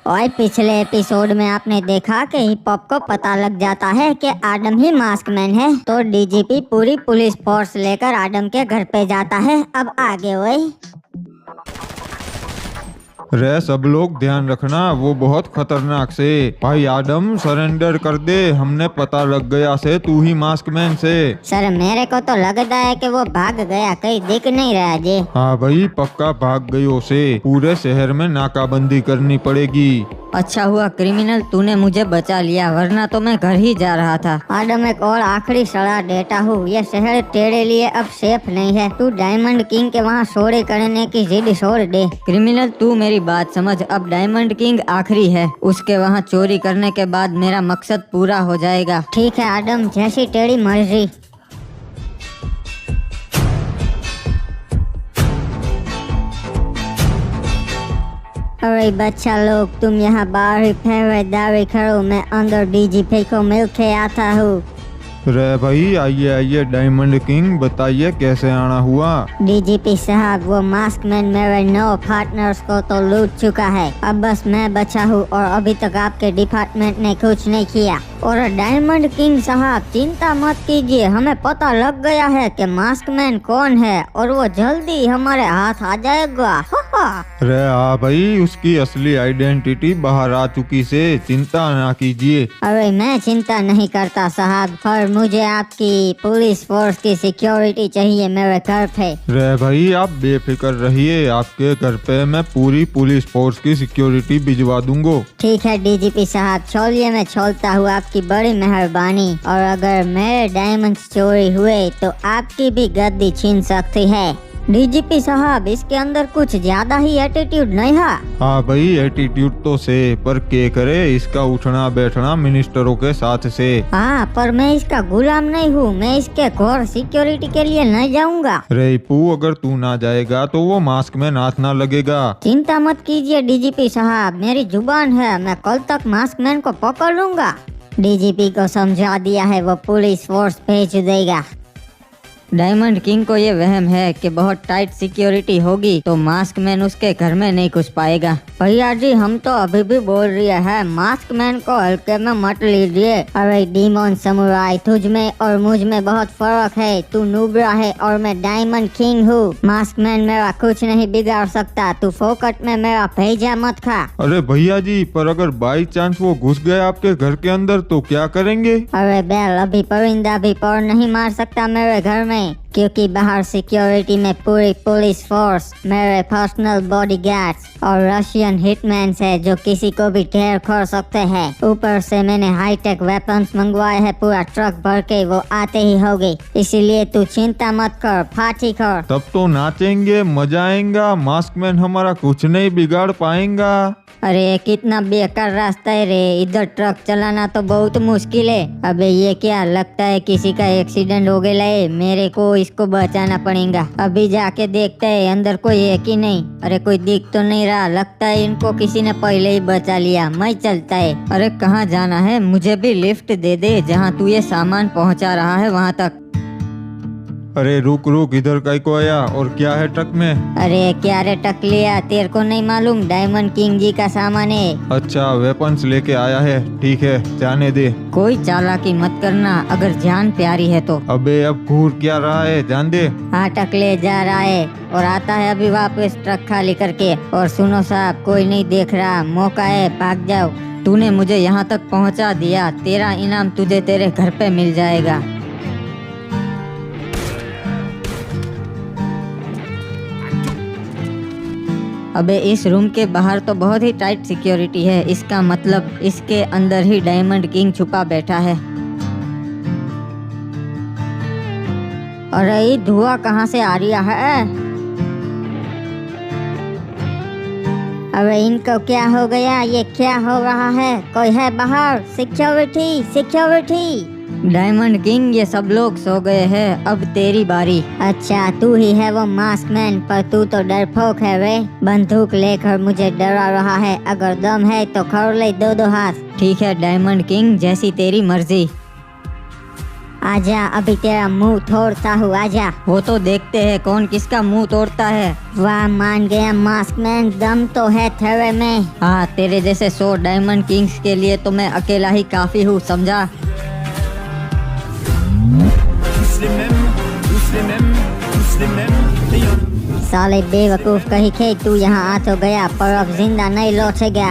और पिछले एपिसोड में आपने देखा कि हिप हॉप को पता लग जाता है कि आदम ही मास्क मैन है, तो डीजीपी पूरी पुलिस फोर्स लेकर आदम के घर पे जाता है। अब आगे वही रे सब लोग ध्यान रखना, वो बहुत खतरनाक से। भाई आदम सरेंडर कर दे, हमने पता लग गया से तू ही मास्क मैन से। सर मेरे को तो लगता है कि वो भाग गया, कहीं दिख नहीं रहा जी। हाँ भाई पक्का भाग गयो से, पूरे शहर में नाकाबंदी करनी पड़ेगी। अच्छा हुआ क्रिमिनल तूने मुझे बचा लिया, वरना तो मैं घर ही जा रहा था। आदम एक और आखिरी सलाह देता हूँ, ये शहर तेरे लिए अब सेफ नहीं है। तू डायमंड किंग के वहाँ चोरी करने की जिद छोड़ दे। क्रिमिनल तू मेरी बात समझ, अब डायमंड किंग आखिरी है, उसके वहाँ चोरी करने के बाद मेरा मकसद पूरा हो जाएगा। ठीक है आदम, जैसी तेरी मर्जी। अरे बच्चा लोग, तुम यहाँ बाहर ही पहरेदारी करो, मैं अंदर डीजीपी को मिल के आता हूँ। रे भाई आइए आइए डायमंड किंग, बताइए कैसे आना हुआ। डीजीपी साहब, वो मास्क मैन मेरे 9 पार्टनर्स को तो लूट चुका है, अब बस मैं बचा हूँ और अभी तक आपके डिपार्टमेंट ने कुछ नहीं किया। और डायमंड किंग साहब चिंता मत कीजिए, हमें पता लग गया है कि मास्क मैन कौन है और वो जल्दी हमारे हाथ आ जाएगा। रे हाँ भाई, उसकी असली आइडेंटिटी बाहर आ चुकी से, चिंता ना कीजिए। अरे मैं चिंता नहीं करता साहब, पर मुझे आपकी पुलिस फोर्स की सिक्योरिटी चाहिए मेरे घर पे। रे भाई आप बेफिक्र रहिए, आपके घर पे मैं पूरी पुलिस फोर्स की सिक्योरिटी भिजवा दूंगा। ठीक है डीजीपी साहब, छोड़िए मैं छोड़ता हूँ, आपकी बड़ी मेहरबानी। और अगर मेरे डायमंड्स चोरी हुए तो आपकी भी गद्दी छीन सकती है। डीजीपी साहब, इसके अंदर कुछ ज्यादा ही एटीट्यूड नहीं है। हाँ भाई एटीट्यूड तो से, पर के करे इसका उठना बैठना मिनिस्टरों के साथ से। हाँ, पर मैं इसका गुलाम नहीं हूँ, मैं इसके घोर सिक्योरिटी के लिए नहीं जाऊँगा। रे पू, अगर तू ना जाएगा तो वो मास्क में हाथ ना लगेगा। चिंता मत कीजिए डीजीपी साहब, मेरी जुबान है, मैं कल तक मास्क मैन को पकड़ लूंगा। डीजीपी को समझा दिया है, वो पुलिस फोर्स भेज देगा। डायमंड किंग को ये वहम है कि बहुत टाइट सिक्योरिटी होगी तो मास्क मैन उसके घर में नहीं घुस पाएगा। भैया जी, हम तो अभी भी बोल रहे हैं, मास्क मैन को हल्के में मत लीजिए। अरे डीमन समुराई, तुझ में और मुझ में बहुत फर्क है, तू नूबरा है और मैं डायमंड किंग हूँ। मास्क मैन मेरा कुछ नहीं बिगाड़ सकता, तू फोकट में मेरा भेजा मत खा। अरे भैया जी, पर अगर बाई चांस वो घुस गए आपके घर के अंदर तो क्या करेंगे? अरे बैल, अभी परिंदा भी पर नहीं मार सकता मेरे घर में, क्योंकि बाहर सिक्योरिटी में पूरी पुलिस फोर्स, मेरे पर्सनल बॉडीगार्ड्स और रशियन हिटमैन है जो किसी को भी ढेर कर सकते हैं। ऊपर से मैंने हाईटेक वेपन्स मंगवाए हैं, पूरा ट्रक भर के, वो आते ही होंगे। इसीलिए तू चिंता मत कर, पार्टी कर। तब तो नाचेंगे, मजा आएगा, मास्क मैन हमारा कुछ नहीं बिगाड़ पाएगा। अरे कितना बेकार रास्ता है रे, इधर ट्रक चलाना तो बहुत मुश्किल है। अबे ये क्या, लगता है किसी का एक्सीडेंट हो गया है, मेरे को इसको बचाना पड़ेगा। अभी जाके देखते है अंदर कोई है कि नहीं। अरे कोई दिख तो नहीं रहा, लगता है इनको किसी ने पहले ही बचा लिया। मैं चलता है। अरे कहाँ जाना है, मुझे भी लिफ्ट दे दे, जहाँ तू ये सामान पहुँचा रहा है वहाँ तक। अरे रुक रुक, इधर का को आया और क्या है ट्रक में? अरे क्या रे टक लिया, तेरे को नहीं मालूम डायमंड किंग जी का सामान है। अच्छा वेपन्स लेके आया है, ठीक है जाने दे। कोई चालाकी मत करना, अगर जान प्यारी है तो। अबे अब घूर क्या रहा है, जान दे। हाँ टक ले जा रहा है और आता है अभी वापस ट्रक खाली करके। और सुनो साहब, कोई नहीं देख रहा, मौका है, भाग जाओ। तूने मुझे यहाँ तक पहुँचा दिया, तेरा इनाम तुझे तेरे घर पे मिल जाएगा। अबे इस रूम के बाहर तो बहुत ही टाइट सिक्योरिटी है, इसका मतलब इसके अंदर ही डायमंड किंग छुपा बैठा है। अरे ये धुआं कहाँ से आ रहा है? अरे इनको क्या हो गया, ये क्या हो रहा है? कोई है बाहर? Security security. डायमंड किंग, ये सब लोग सो गए हैं, अब तेरी बारी। अच्छा तू ही है वो मास्क मैन, पर तू तो डरपोक है रे, बंदूक लेकर मुझे डरा रहा है। अगर दम है तो कर ले 2-2 हाथ। ठीक है डायमंड किंग, जैसी तेरी मर्जी। आजा, अभी तेरा मुंह तोड़ता हूँ, आजा। वो तो देखते हैं कौन किसका मुंह तोड़ता है। वाह, मान गया मास्क मैन, दम तो है तेरे में। हाँ, तेरे जैसे 100 डायमंड किंग्स के लिए तो मैं अकेला ही काफी हूँ, समझा। साले बेवकूफ कहीं के, तू यहाँ आ तो गया पर अब जिंदा नहीं लौटेगा।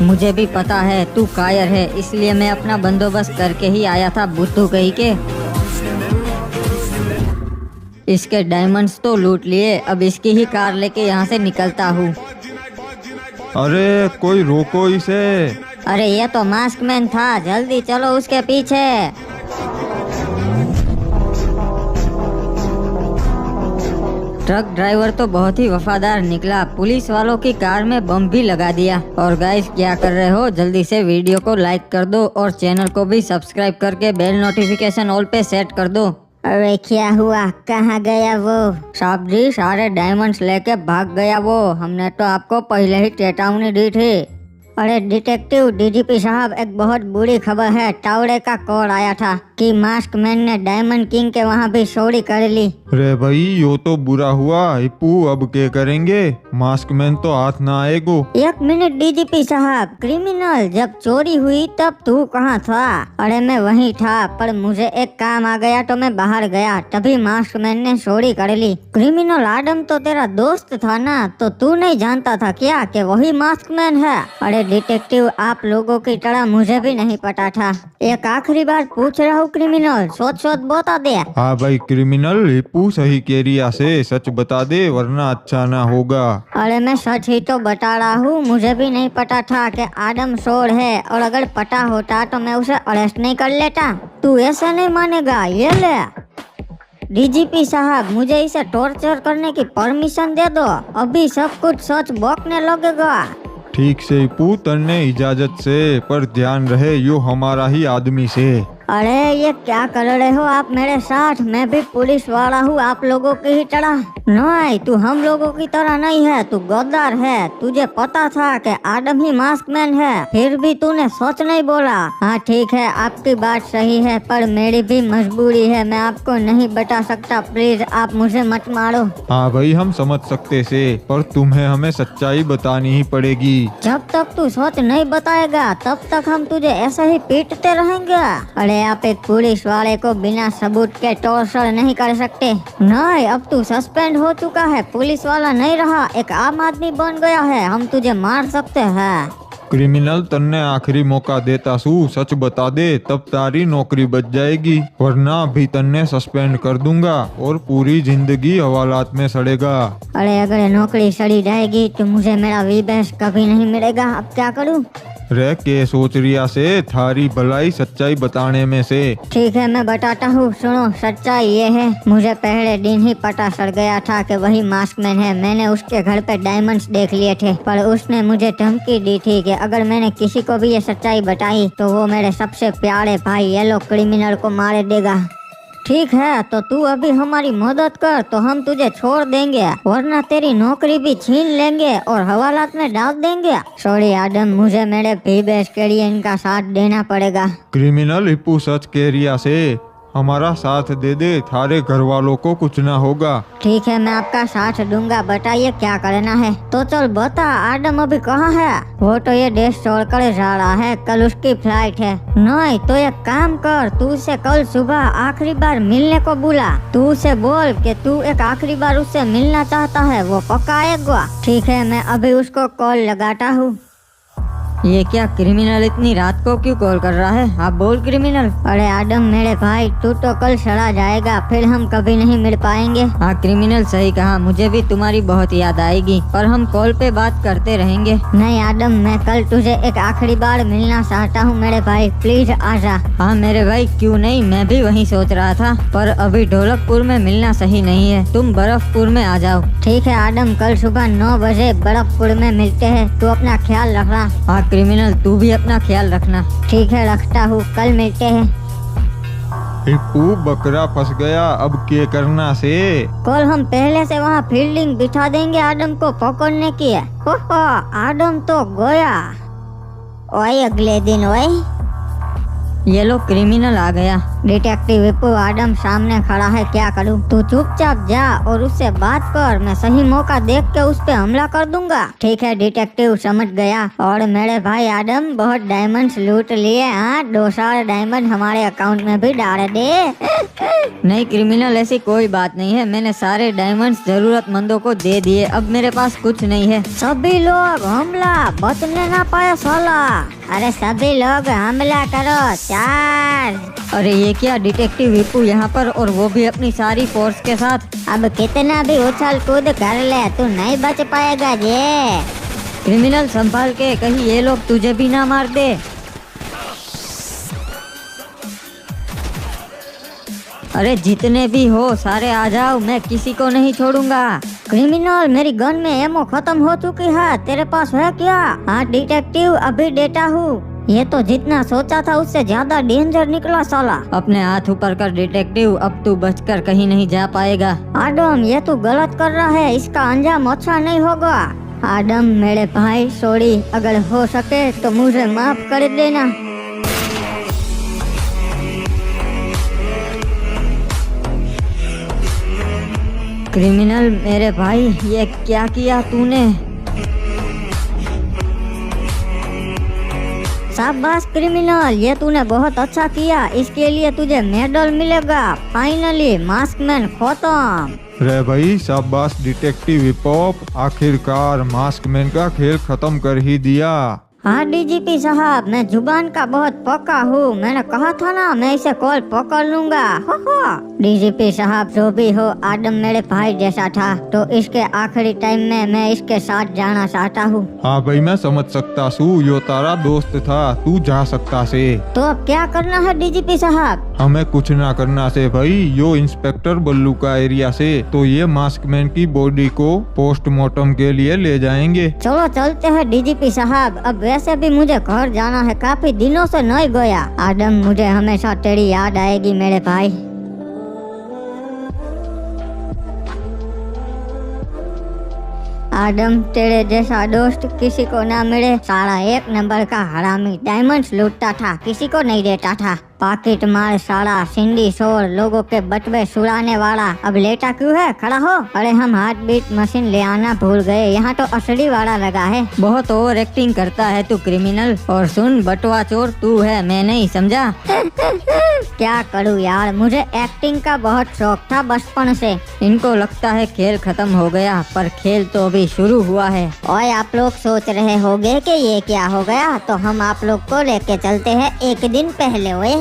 मुझे भी पता है तू कायर है, इसलिए मैं अपना बंदोबस्त करके ही आया था बुद्धू कहीं के। इसके डायमंड्स तो लूट लिए, अब इसकी ही कार लेके यहाँ से निकलता हूँ। अरे कोई रोको इसे। अरे ये तो मास्क मैन था, जल्दी चलो उसके पीछे। ट्रक ड्राइवर तो बहुत ही वफादार निकला, पुलिस वालों की कार में बम भी लगा दिया। और गाइस क्या कर रहे हो, जल्दी से वीडियो को लाइक कर दो और चैनल को भी सब्सक्राइब करके बेल नोटिफिकेशन ऑल पे सेट कर दो। अरे क्या हुआ, कहाँ गया वो? साहब जी, सारे डायमंड्स लेके भाग गया वो, हमने तो आपको पहले ही चेतावनी दी थी। अरे डिटेक्टिव डीजीपी साहब, एक बहुत बुरी खबर है। टावड़े का कॉल आया था कि मास्क मैन ने डायमंड किंग के वहाँ भी चोरी कर ली। रे भाई, यो तो बुरा हुआ। हिप्पू अब क्या करेंगे? मास्क मैन तो हाथ ना आएगो। 1 मिनट डीजीपी साहब, क्रिमिनल जब चोरी हुई तब तू कहाँ था? अरे मैं वहीं था, पर मुझे एक काम आ गया तो मैं बाहर गया, तभी मास्क मैन ने चोरी कर ली। क्रिमिनल आदम तो तेरा दोस्त था ना, तो तू नहीं जानता था क्या कि वही मास्क मैन है? अरे डिटेक्टिव, आप लोगों की तरह मुझे भी नहीं पता था। एक आखिरी बार पूछ रहा हूँ क्रिमिनल, सोच बता दे। हाँ भाई क्रिमिनल, हिप्पू सही केरिया से सच बता दे, वरना अच्छा ना होगा। अरे मैं सच ही तो बता रहा हूँ, मुझे भी नहीं पता था कि आदम चोर है, और अगर पता होता तो मैं उसे अरेस्ट नहीं कर लेता। तू ऐसा नहीं मानेगा, ये ले। डीजीपी साहब, मुझे इसे टॉर्चर करने की परमिशन दे दो, अभी सब कुछ सच बकने लगेगा। ठीक से हिप्पू, तन्ने इजाजत से, पर ध्यान रहे यो हमारा ही आदमी से। अरे ये क्या कर रहे हो आप मेरे साथ? मैं भी पुलिस वाला हूँ आप लोगों की ही तरह। नहीं, तू हम लोगों की तरह नहीं है, तू गद्दार है। तुझे पता था कि आदम ही मास्क मैन है, फिर भी तूने सच नहीं बोला। हाँ ठीक है, आपकी बात सही है, पर मेरी भी मजबूरी है, मैं आपको नहीं बता सकता, प्लीज आप मुझे मत मारो। हाँ भाई, हम समझ सकते से, पर तुम्हें हमें सच्चाई बतानी ही पड़ेगी। जब तक तू सच नहीं बताएगा तब तक हम तुझे ऐसे ही पीटते रहेंगे। अरे आप एक पुलिस वाले को बिना सबूत के टॉर्चर नहीं कर सकते। नहीं, अब तू सस्पेंड हो चुका है, पुलिस वाला नहीं रहा, एक आम आदमी बन गया है, हम तुझे मार सकते हैं। क्रिमिनल, तन्ने आखिरी मौका देता सू, सच बता दे, तब तारी नौकरी बच जाएगी, वरना भी तन्ने सस्पेंड कर दूंगा और पूरी जिंदगी हवालात में सड़ेगा। अरे अगर नौकरी सड़ी जाएगी तो मुझे मेरा विदेश कभी नहीं मिलेगा, अब क्या करूं? रे के सोच रिया से, थारी भलाई सच्चाई बताने में से। ठीक है, मैं बताता हूँ, सुनो। सच्चाई ये है, मुझे पहले दिन ही पता चल गया था कि वही मास्क मैन है। मैंने उसके घर पे डायमंड्स देख लिए थे, पर उसने मुझे धमकी दी थी कि अगर मैंने किसी को भी ये सच्चाई बताई तो वो मेरे सबसे प्यारे भाई येलो क्रिमिनल को मार देगा। ठीक है, तो तू अभी हमारी मदद कर तो हम तुझे छोड़ देंगे, वरना तेरी नौकरी भी छीन लेंगे और हवालात में डाल देंगे। सॉरी आदम, मुझे मेरे भीबेश के लिए इनका साथ देना पड़ेगा। क्रिमिनल, हिप्पू सच कह रिया से, हमारा साथ दे दे, थारे घर वालों को कुछ ना होगा। ठीक है, मैं आपका साथ दूंगा, बताइए क्या करना है। तो चल बता, आदम अभी कहाँ है? वो तो ये देश छोड़कर जा रहा है, कल उसकी फ्लाइट है। नहीं तो एक काम कर, तू उसे कल सुबह आखिरी बार मिलने को बुला। तू उसे बोल कि तू एक आखिरी बार उससे मिलना चाहता है, वो पक्का आएगा। ठीक है, मैं अभी उसको कॉल लगाता हूँ। ये क्या, क्रिमिनल इतनी रात को क्यों कॉल कर रहा है? आप बोल क्रिमिनल। अरे आदम मेरे भाई, तू तो कल चला जाएगा, फिर हम कभी नहीं मिल पाएंगे। हाँ क्रिमिनल, सही कहा, मुझे भी तुम्हारी बहुत याद आएगी, पर हम कॉल पे बात करते रहेंगे। नहीं आदम, मैं कल तुझे एक आखिरी बार मिलना चाहता हूँ मेरे भाई, प्लीज आजा। हाँ मेरे भाई, क्यों नहीं, मैं भी वही सोच रहा था, पर अभी ढोलकपुर में मिलना सही नहीं है, तुम बर्फपुर में आ जाओ। ठीक है आदम, कल सुबह 9 बजे बर्फपुर में मिलते हैं, तू अपना ख्याल रखना। हाँ क्रिमिनल, तू भी अपना ख्याल रखना। ठीक है, रखता हूँ, कल मिलते हैं। हिप्पू, बकरा फंस गया, अब क्या करना से? कल हम पहले से वहाँ फील्डिंग बिठा देंगे आदम को पकड़ने की है। ओहो, आदम तो गया। ओए अगले दिन, ओए ये लो क्रिमिनल आ गया। डिटेक्टिव विप्पू, आदम सामने खड़ा है, क्या करूं? तू चुपचाप जा और उससे बात कर, मैं सही मौका देख के उस पे हमला कर दूंगा। ठीक है डिटेक्टिव, समझ गया। और मेरे भाई आदम, बहुत डायमंड्स लूट लिए। हाँ, 200 डायमंड हमारे अकाउंट में भी डाल दे। नहीं क्रिमिनल, ऐसी कोई बात नहीं है, मैंने सारे डायमंड्स जरूरतमंदों को दे दिए, अब मेरे पास कुछ नहीं है। सभी लोग हमला, बचने ना पाए साला। अरे सभी लोग हमला करो, चार्ज। अरे ये क्या, डिटेक्टिव विप्पू यहाँ पर, और वो भी अपनी सारी फोर्स के साथ। अब कितना भी उछल कूद कर ले, तू नहीं बच पाएगा ये। क्रिमिनल संभाल के, कहीं ये लोग तुझे भी ना मार दे। अरे जितने भी हो सारे आ जाओ, मैं किसी को नहीं छोड़ूंगा। क्रिमिनल, मेरी गन में एमो खत्म हो चुकी है, तेरे पास है क्या? हाँ डिटेक्टिव, अभी देता हूँ। ये तो जितना सोचा था उससे ज्यादा डेंजर निकला साला। अपने हाथ ऊपर कर डिटेक्टिव, अब तू बचकर कहीं नहीं जा पाएगा। आदम, ये तू गलत कर रहा है, इसका अंजाम अच्छा नहीं होगा। आदम मेरे भाई, सॉरी, अगर हो सके तो मुझे माफ कर देना। क्रिमिनल मेरे भाई, ये क्या किया तूने? शाबाश क्रिमिनल, ये तूने बहुत अच्छा किया, इसके लिए तुझे मेडल मिलेगा। फाइनली मास्कमैन खत्म। रे भाई, शाबाश डिटेक्टिव विपॉप, आखिरकार मास्कमैन का खेल खत्म कर ही दिया। हाँ डीजीपी साहब, मैं जुबान का बहुत पक्का हूँ, मैंने कहा था ना मैं इसे कॉल पकड़ लूंगा। हो डीजीपी साहब, जो भी हो, आदम मेरे भाई जैसा था, तो इसके आखिरी टाइम में मैं इसके साथ जाना चाहता हूँ। हाँ भाई, मैं समझ सकता हूँ, यो तारा दोस्त था, तू जा सकता से। तो अब क्या करना है डीजीपी साहब? हमें कुछ ना करना से भाई, यो इंस्पेक्टर बल्लू का एरिया से, तो ये मास्कमैन की बॉडी को पोस्टमार्टम के लिए ले जाएंगे। चलो चलते हैं डीजीपी साहब, अब वैसे भी मुझे घर जाना है, काफी दिनों से नहीं गया। आदम, मुझे हमेशा तेरी याद आएगी मेरे भाई। आदम, तेरे जैसा दोस्त किसी को ना मिले। साला एक नंबर का हरामी, डायमंड्स लूटता था, किसी को नहीं देता था। पाकिट मार साला, सिंडी शोर, लोगों के बटवे सुड़ाने वाला। अब लेटा क्यों है, खड़ा हो। अरे हम हार्ट बीट मशीन ले आना भूल गए, यहाँ तो असली वाला लगा है। बहुत ओवर एक्टिंग करता है तू क्रिमिनल। और सुन, बटवा चोर तू है, मैं नहीं, समझा? क्या करूँ यार, मुझे एक्टिंग का बहुत शौक था बचपन से। इनको लगता है खेल खत्म हो गया, पर खेल तो अभी शुरू हुआ है। और आप लोग सोच रहे होंगे कि ये क्या हो गया, तो हम आप लोग को लेके चलते हैं एक दिन पहले। हुए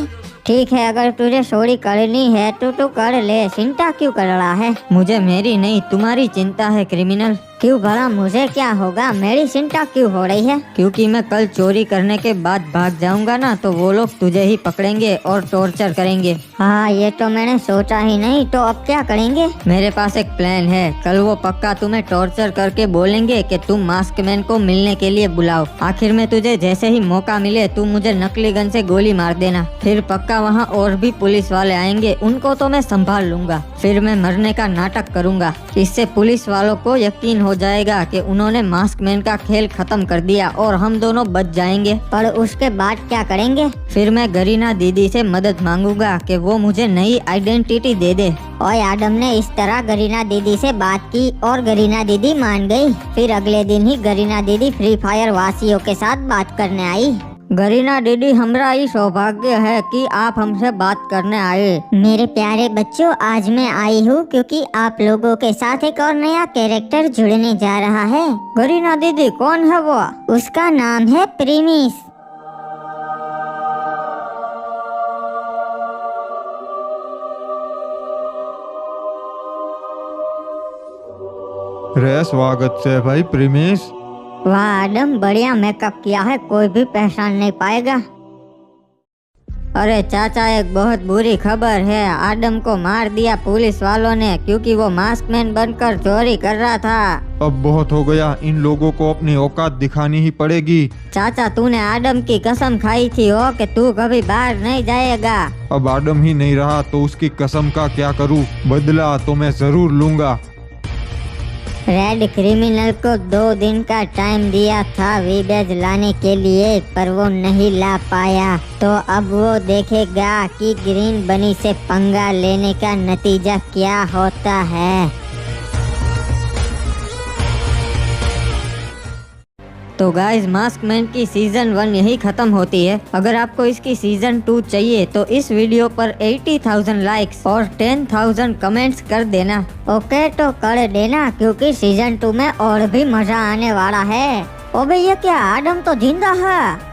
ठीक है, अगर तुझे चोरी करनी है तो तू कर ले, चिंता क्यों कर रहा है? मुझे मेरी नहीं तुम्हारी चिंता है क्रिमिनल। क्यों भला, मुझे क्या होगा, मेरी चिंता क्यों हो रही है? क्योंकि मैं कल चोरी करने के बाद भाग जाऊंगा ना, तो वो लोग तुझे ही पकड़ेंगे और टॉर्चर करेंगे। हाँ, ये तो मैंने सोचा ही नहीं, तो अब क्या करेंगे? मेरे पास एक प्लान है, कल वो पक्का तुम्हें टॉर्चर करके बोलेंगे कि तुम मास्कमैन को मिलने के लिए बुलाओ। आखिर में तुझे जैसे ही मौका मिले तू मुझे नकली गन से गोली मार देना। फिर पक्का वहाँ और भी पुलिस वाले आएंगे, उनको तो मैं संभाल लूंगा। फिर मैं मरने का नाटक करूंगा, इससे पुलिस वालों को यकीन हो जाएगा कि उन्होंने मास्कमैन का खेल खत्म कर दिया और हम दोनों बच जाएंगे। पर उसके बाद क्या करेंगे? फिर मैं गरीना दीदी से मदद मांगूंगा कि वो मुझे नई आइडेंटिटी दे दे। और आदम ने इस तरह गरीना दीदी से बात की और गरीना दीदी मान गई। फिर अगले दिन ही गरीना दीदी फ्री फायर वासियों के साथ बात करने आई। गरीना दीदी, हमारा ये सौभाग्य है कि आप हमसे बात करने आए। मेरे प्यारे बच्चों, आज मैं आई हूँ क्योंकि आप लोगों के साथ एक और नया कैरेक्टर जुड़ने जा रहा है। गरीना दीदी, कौन है वो? उसका नाम है प्रीमिस। रे स्वागत से भाई प्रीमिस। वाह आदम, बढ़िया मेकअप किया है, कोई भी पहचान नहीं पाएगा। अरे चाचा, एक बहुत बुरी खबर है, आदम को मार दिया पुलिस वालों ने, क्योंकि वो मास्कमैन बनकर चोरी कर रहा था। अब बहुत हो गया, इन लोगों को अपनी औकात दिखानी ही पड़ेगी। चाचा, तूने आदम की कसम खाई थी हो कि तू कभी बाहर नहीं जाएगा। अब आदम ही नहीं रहा तो उसकी कसम का क्या करूं, बदला तो मैं जरूर लूंगा। रेड क्रिमिनल को 2 दिन का टाइम दिया था वीबेज लाने के लिए, पर वो नहीं ला पाया। तो अब वो देखेगा कि ग्रीन बनी से पंगा लेने का नतीजा क्या होता है। तो गाइस मास्कमैन की सीजन 1 यही खत्म होती है। अगर आपको इसकी सीजन 2 चाहिए तो इस वीडियो पर 80,000 लाइक्स और 10,000 कमेंट्स कर देना। ओके तो कर देना, क्योंकि सीजन 2 में और भी मजा आने वाला है। ओबे ये क्या, आदम तो जिंदा है।